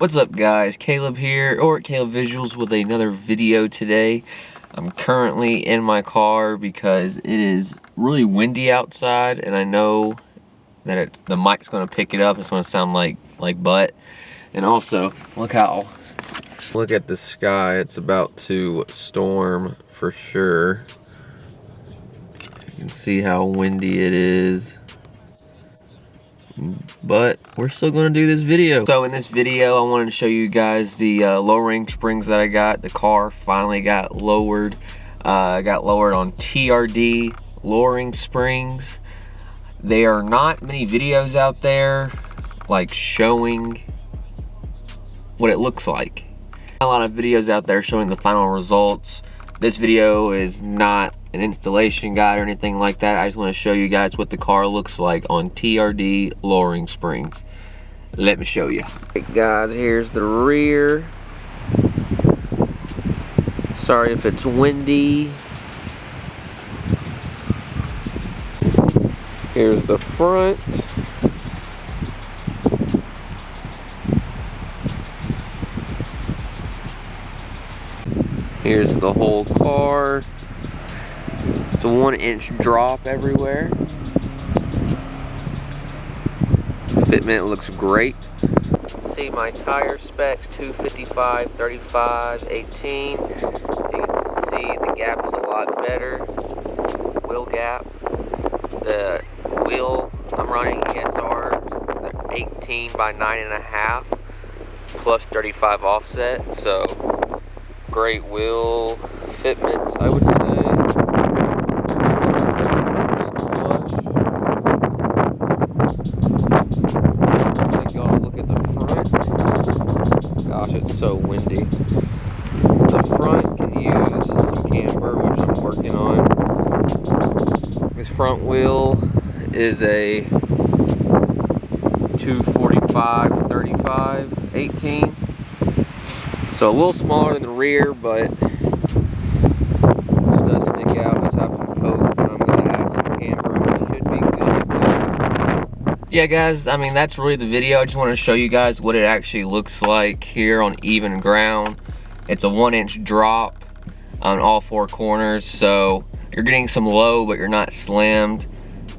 What's up guys, Caleb here, or Caleb Visuals with another video today. I'm currently in my car because it is really windy outside and I know that the mic's going to pick it up. It's going to sound like butt. And also, look at the sky. It's about to storm for sure. You can see how windy it is. But we're still going to do this video. So in this video I wanted to show you guys the lowering springs that I got. The car finally got lowered. I got lowered on TRD lowering springs. There are not many videos out there like showing what it looks like. A lot of videos out there showing the final results. This video is not an installation guide or anything like that. I just want to show you guys what the car looks like on TRD lowering springs. Let me show you. Hey guys, here's the rear. Sorry if it's windy. Here's the front. Here's the whole car. It's a 1-inch drop everywhere. Fitment looks great. See my tire specs, 255, 35, 18. You can see the gap is a lot better. Wheel gap. The wheel I'm running ESR 18 by 9.5 plus 35 offset. So great wheel fitment, I would say. Take y'all a look at the front. Gosh, it's so windy. The front can use some camber, which I'm working on. This front wheel is a 245, 35, 18. So a little smaller than the rear, but it does stick out. Just have some poke, and I'm going to add some camber, which should be good. But yeah, guys, I mean, that's really the video. I just want to show you guys what it actually looks like here on even ground. It's a 1-inch drop on all 4 corners, so you're getting some low, but you're not slammed.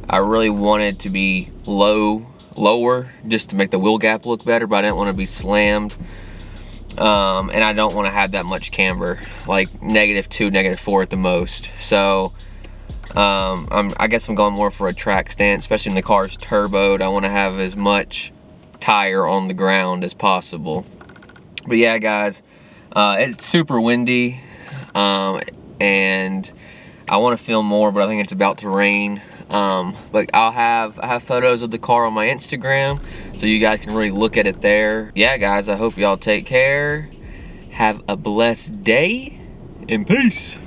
I really wanted to be lower, just to make the wheel gap look better, but I didn't want to be slammed. And I don't want to have that much camber, like -2, -4 at the most. So I guess I'm going more for a track stance, especially when the car's turboed. I want to have as much tire on the ground as possible. But yeah, guys, it's super windy, and I want to film more, but I think it's about to rain. But I have photos of the car on my Instagram, so you guys can really look at it there. Yeah, guys, I hope y'all take care. Have a blessed day, and peace.